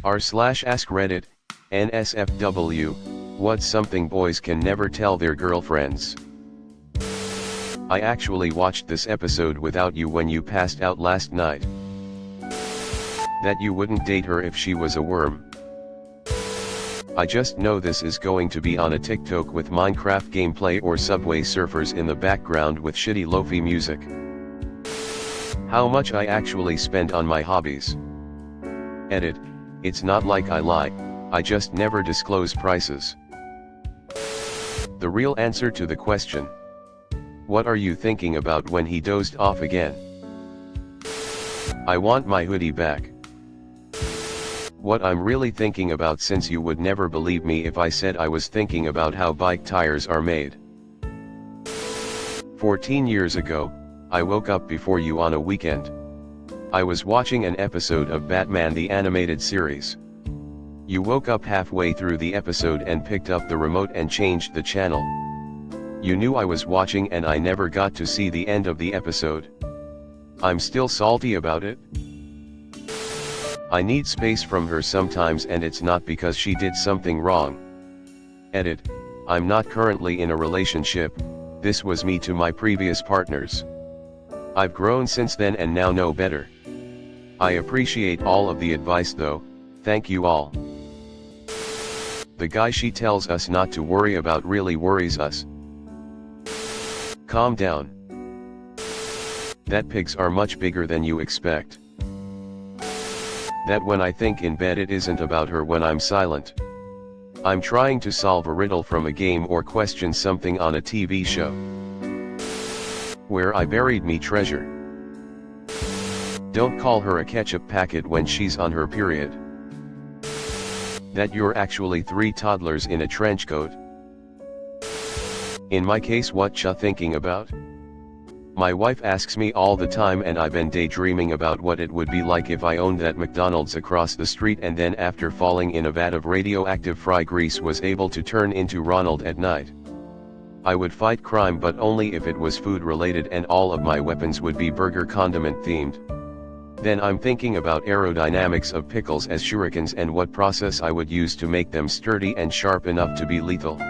r/AskReddit, nsfw, what's something boys can never tell their girlfriends? I actually watched this episode without you when you passed out last night. That you wouldn't date her if she was a worm. I just know this is going to be on a TikTok with Minecraft gameplay or Subway Surfers in the background with shitty lo-fi music. How much I actually spend on my hobbies. Edit, it's not like I lie, I just never disclose prices. The real answer to the question. What are you thinking about when he dozed off again? I want my hoodie back. What I'm really thinking about, since you would never believe me if I said I was thinking about how bike tires are made. 14 years ago, I woke up before you on a weekend. I was watching an episode of Batman the Animated Series. You woke up halfway through the episode and picked up the remote and changed the channel. You knew I was watching and I never got to see the end of the episode. I'm still salty about it. I need space from her sometimes, and it's not because she did something wrong. Edit, I'm not currently in a relationship, this was me to my previous partners. I've grown since then and now know better. I appreciate all of the advice though, thank you all. The guy she tells us not to worry about really worries us. Calm down. That pigs are much bigger than you expect. That when I think in bed it isn't about her when I'm silent. I'm trying to solve a riddle from a game or question something on a TV show. Where I buried me treasure. Don't call her a ketchup packet when she's on her period. That you're actually 3 toddlers in a trench coat. In my case, what ya thinking about? My wife asks me all the time, and I've been daydreaming about what it would be like if I owned that McDonald's across the street and then after falling in a vat of radioactive fry grease was able to turn into Ronald at night. I would fight crime, but only if it was food related, and all of my weapons would be burger condiment themed. Then I'm thinking about aerodynamics of pickles as shurikens and what process I would use to make them sturdy and sharp enough to be lethal.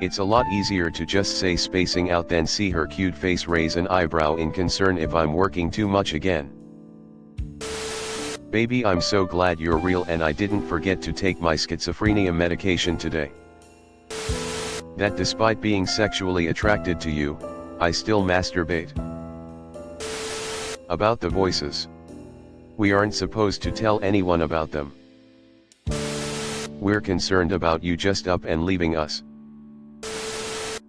It's a lot easier to just say spacing out than see her cute face raise an eyebrow in concern if I'm working too much again. Baby, I'm so glad you're real and I didn't forget to take my schizophrenia medication today. That despite being sexually attracted to you, I still masturbate. About the voices. We aren't supposed to tell anyone about them. We're concerned about you just up and leaving us.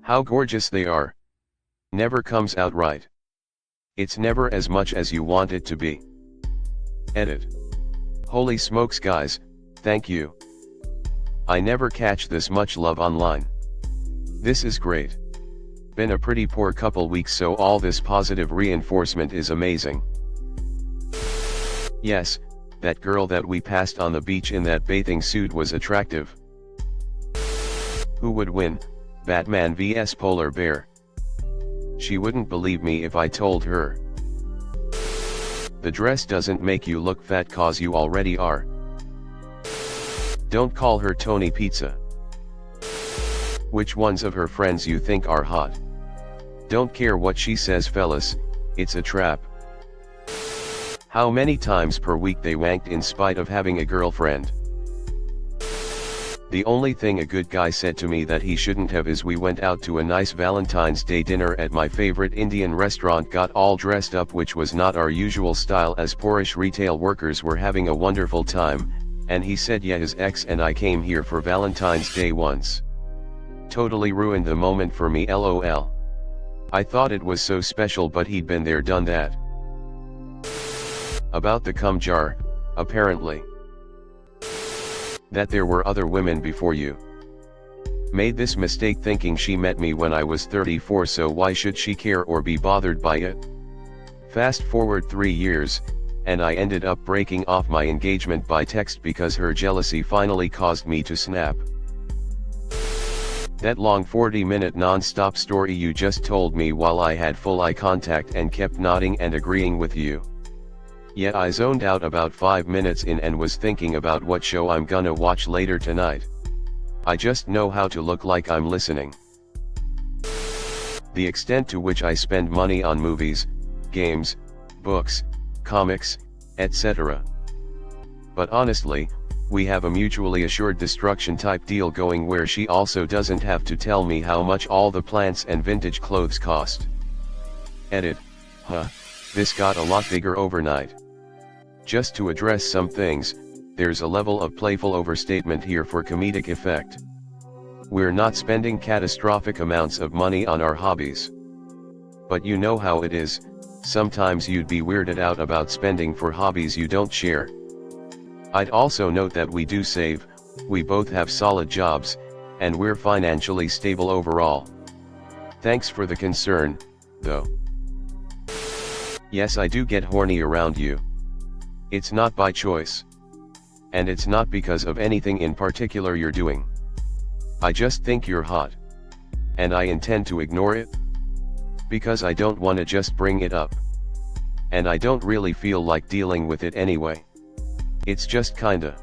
How gorgeous they are. Never comes out right. It's never as much as you want it to be. Edit. Holy smokes guys, thank you. I never catch this much love online. This is great. Been a pretty poor couple weeks, so all this positive reinforcement is amazing. Yes, that girl that we passed on the beach in that bathing suit was attractive. Who would win? Batman vs Polar Bear. She wouldn't believe me if I told her. The dress doesn't make you look fat cause you already are. Don't call her Tony Pizza. Which ones of her friends you think are hot? Don't care what she says fellas, it's a trap. How many times per week they wanked in spite of having a girlfriend? The only thing a good guy said to me that he shouldn't have is we went out to a nice Valentine's Day dinner at my favorite Indian restaurant, got all dressed up, which was not our usual style as poorish retail workers were having a wonderful time, and he said yeah, his ex and I came here for Valentine's Day once. Totally ruined the moment for me, lol. I thought it was so special, but he'd been there done that. About the cum jar, apparently. That there were other women before you. Made this mistake thinking she met me when I was 34, so why should she care or be bothered by it? Fast forward 3 years, and I ended up breaking off my engagement by text because her jealousy finally caused me to snap. That long 40-minute non-stop story you just told me while I had full eye contact and kept nodding and agreeing with you. Yet I zoned out about 5 minutes in and was thinking about what show I'm gonna watch later tonight. I just know how to look like I'm listening. The extent to which I spend money on movies, games, books, comics, etc. But honestly, we have a mutually assured destruction type deal going where she also doesn't have to tell me how much all the plants and vintage clothes cost. Edit. This got a lot bigger overnight. Just to address some things, there's a level of playful overstatement here for comedic effect. We're not spending catastrophic amounts of money on our hobbies. But you know how it is, sometimes you'd be weirded out about spending for hobbies you don't share. I'd also note that we do save, we both have solid jobs, and we're financially stable overall. Thanks for the concern, though. Yes, I do get horny around you. It's not by choice. And it's not because of anything in particular you're doing. I just think you're hot. And I intend to ignore it. Because I don't want to just bring it up. And I don't really feel like dealing with it anyway. It's just kinda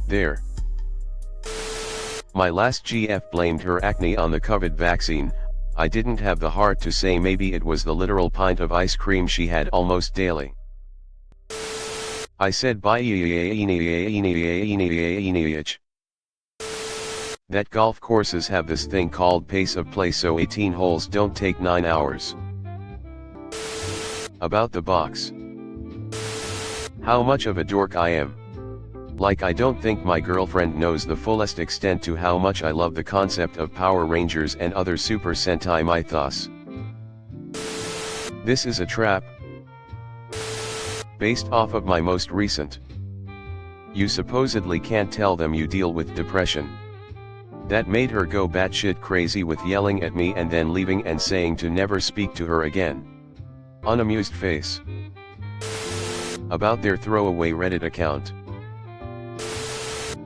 there. My last GF blamed her acne on the COVID vaccine. I didn't have the heart to say maybe it was the literal pint of ice cream she had almost daily. I said bye. That golf courses have this thing called pace of play, so 18 holes don't take 9 hours. About the box. How much of a dork I am. Like, I don't think my girlfriend knows the fullest extent to how much I love the concept of Power Rangers and other Super Sentai mythos. This is a trap. Based off of my most recent. You supposedly can't tell them you deal with depression. That made her go batshit crazy with yelling at me and then leaving and saying to never speak to her again. Unamused face. About their throwaway Reddit account.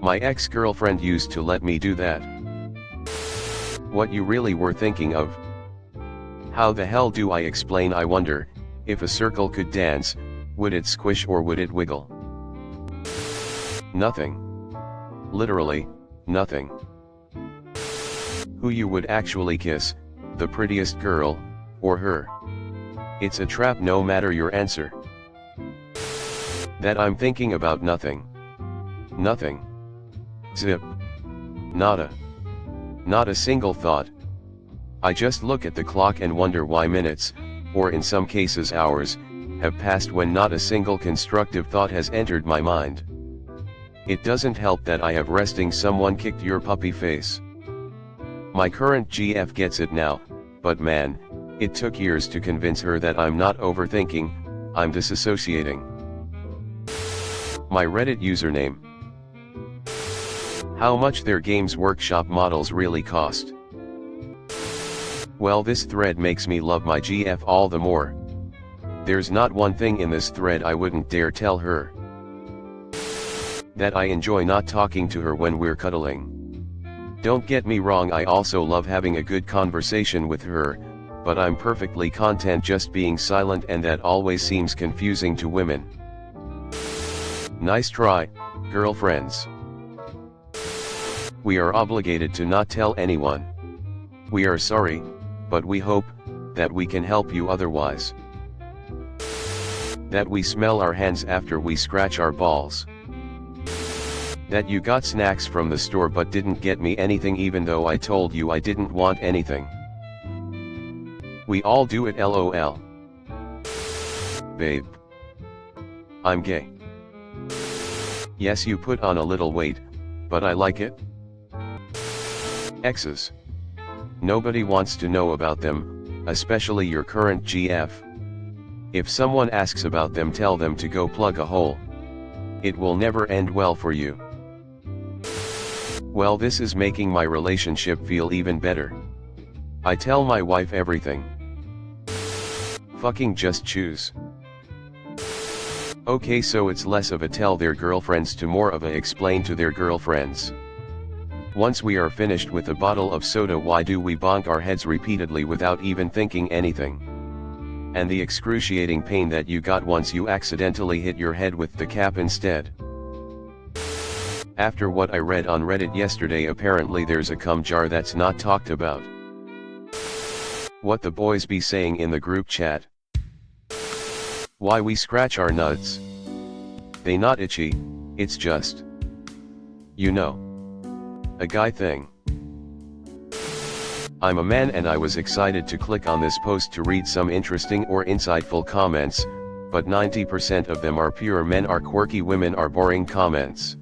My ex-girlfriend used to let me do that. What you really were thinking of? How the hell do I explain? I wonder, if a circle could dance, would it squish or would it wiggle? Nothing. Literally, nothing. Who you would actually kiss, the prettiest girl, or her? It's a trap no matter your answer. That I'm thinking about nothing. Nothing. Zip. Nada. Not a single thought. I just look at the clock and wonder why minutes, or in some cases hours, have passed when not a single constructive thought has entered my mind. It doesn't help that I have resting someone kicked your puppy face. My current GF gets it now, but man, it took years to convince her that I'm not overthinking, I'm disassociating. My Reddit username. How much their Games Workshop models really cost. Well, this thread makes me love my GF all the more. There's not one thing in this thread I wouldn't dare tell her. That I enjoy not talking to her when we're cuddling. Don't get me wrong, I also love having a good conversation with her, but I'm perfectly content just being silent, and that always seems confusing to women. Nice try, girlfriends. We are obligated to not tell anyone. We are sorry, but we hope that we can help you otherwise. That we smell our hands after we scratch our balls. That you got snacks from the store but didn't get me anything even though I told you I didn't want anything. We all do it, LOL. Babe. I'm gay. Yes, you put on a little weight, but I like it. Exes. Nobody wants to know about them, especially your current GF. If someone asks about them, tell them to go plug a hole. It will never end well for you. Well, this is making my relationship feel even better. I tell my wife everything. Fucking just choose. Okay, so it's less of a tell their girlfriends to more of a explain to their girlfriends. Once we are finished with a bottle of soda, why do we bonk our heads repeatedly without even thinking anything? And the excruciating pain that you got once you accidentally hit your head with the cap instead. After what I read on Reddit yesterday, apparently there's a cum jar that's not talked about. What the boys be saying in the group chat? Why we scratch our nuts? They not itchy, it's just, you know, a guy thing. I'm a man and I was excited to click on this post to read some interesting or insightful comments, but 90% of them are pure men are quirky, women are boring comments.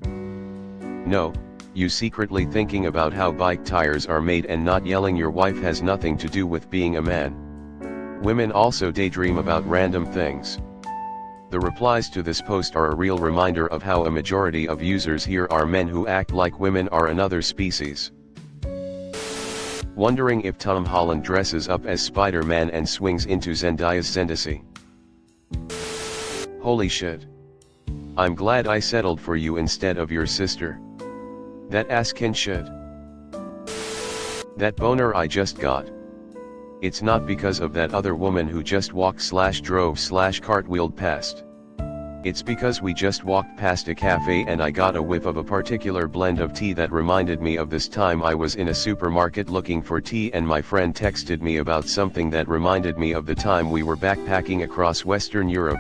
No, you secretly thinking about how bike tires are made and not yelling your wife has nothing to do with being a man. Women also daydream about random things. The replies to this post are a real reminder of how a majority of users here are men who act like women are another species. Wondering if Tom Holland dresses up as Spider-Man and swings into Zendaya's Secrecy. Holy shit. I'm glad I settled for you instead of your sister. That ass-kin shit. That boner I just got. It's not because of that other woman who just walked/drove/cartwheeled past. It's because we just walked past a cafe and I got a whiff of a particular blend of tea that reminded me of this time I was in a supermarket looking for tea and my friend texted me about something that reminded me of the time we were backpacking across Western Europe,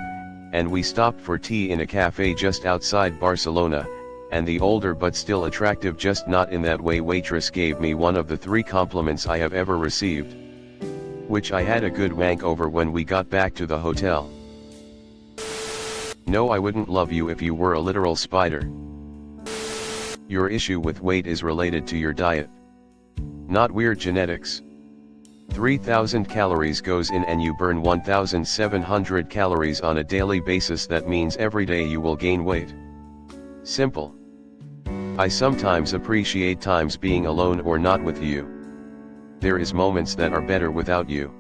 and we stopped for tea in a cafe just outside Barcelona, and the older but still attractive, just not in that way, waitress gave me one of the 3 compliments I have ever received. Which I had a good wank over when we got back to the hotel. No, I wouldn't love you if you were a literal spider. Your issue with weight is related to your diet. Not weird genetics. 3,000 calories goes in and you burn 1,700 calories on a daily basis. That means every day you will gain weight. Simple. I sometimes appreciate times being alone or not with you. There is moments that are better without you.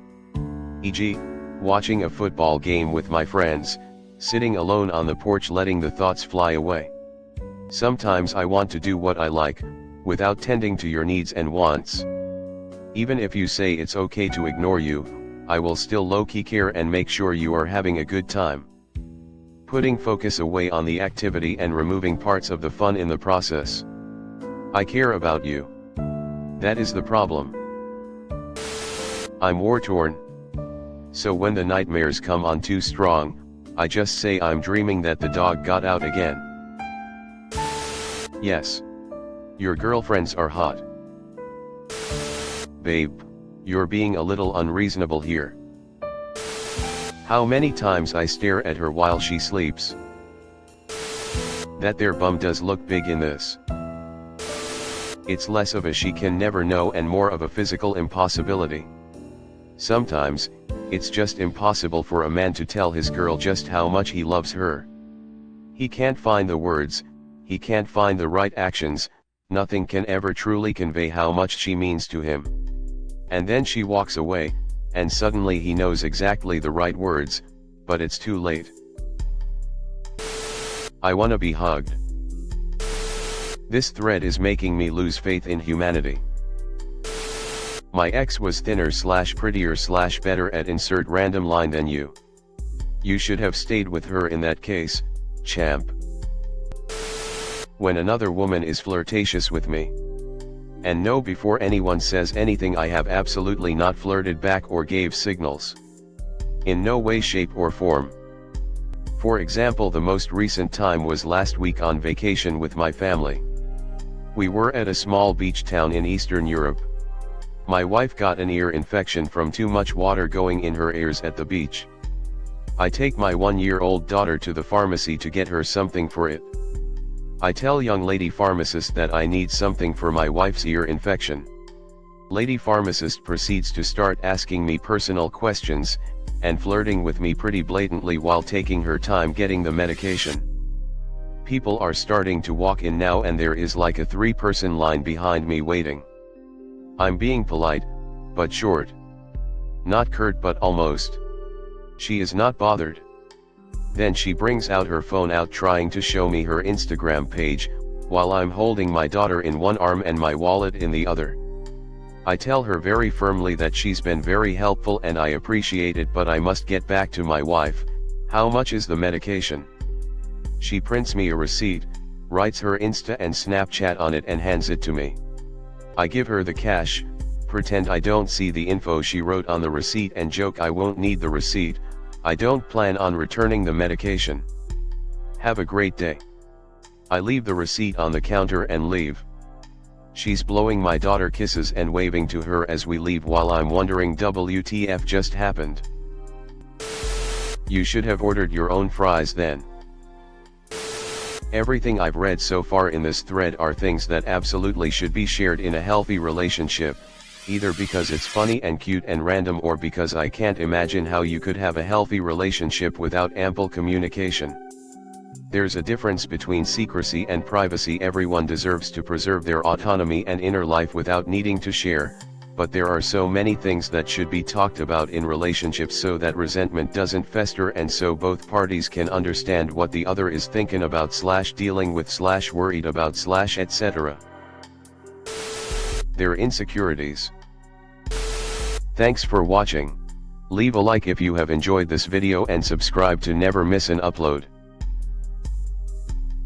E.g., watching a football game with my friends, sitting alone on the porch letting the thoughts fly away. Sometimes I want to do what I like, without tending to your needs and wants. Even if you say it's okay to ignore you, I will still low-key care and make sure you are having a good time. Putting focus away on the activity and removing parts of the fun in the process. I care about you. That is the problem. I'm war-torn. So when the nightmares come on too strong, I just say I'm dreaming that the dog got out again. Yes. Your girlfriends are hot. Babe, you're being a little unreasonable here. How many times I stare at her while she sleeps. That there bum does look big in this. It's less of a she can never know and more of a physical impossibility. Sometimes, it's just impossible for a man to tell his girl just how much he loves her. He can't find the words, he can't find the right actions, nothing can ever truly convey how much she means to him. And then she walks away, and suddenly he knows exactly the right words, but it's too late. I wanna be hugged. This thread is making me lose faith in humanity. My ex was thinner/prettier/better at insert random line than you. You should have stayed with her in that case, champ. When another woman is flirtatious with me. And no, before anyone says anything, I have absolutely not flirted back or gave signals. In no way, shape or form. For example, the most recent time was last week on vacation with my family. We were at a small beach town in Eastern Europe. My wife got an ear infection from too much water going in her ears at the beach. I take my 1-year-old daughter to the pharmacy to get her something for it. I tell young lady pharmacist that I need something for my wife's ear infection. Lady pharmacist proceeds to start asking me personal questions, and flirting with me pretty blatantly while taking her time getting the medication. People are starting to walk in now and there is like a 3-person line behind me waiting. I'm being polite, but short. Not curt but almost. She is not bothered. Then she brings out her phone trying to show me her Instagram page, while I'm holding my daughter in one arm and my wallet in the other. I tell her very firmly that she's been very helpful and I appreciate it, but I must get back to my wife. How much is the medication? She prints me a receipt, writes her Insta and Snapchat on it and hands it to me. I give her the cash, pretend I don't see the info she wrote on the receipt and joke I won't need the receipt. I don't plan on returning the medication. Have a great day. I leave the receipt on the counter and leave. She's blowing my daughter kisses and waving to her as we leave while I'm wondering WTF just happened. You should have ordered your own fries then. Everything I've read so far in this thread are things that absolutely should be shared in a healthy relationship, either because it's funny and cute and random or because I can't imagine how you could have a healthy relationship without ample communication. There's a difference between secrecy and privacy. Everyone deserves to preserve their autonomy and inner life without needing to share, but there are so many things that should be talked about in relationships so that resentment doesn't fester and so both parties can understand what the other is thinking about / dealing with / worried about / etc. Their insecurities. Thanks for watching. Leave a like if you have enjoyed this video and subscribe to never miss an upload.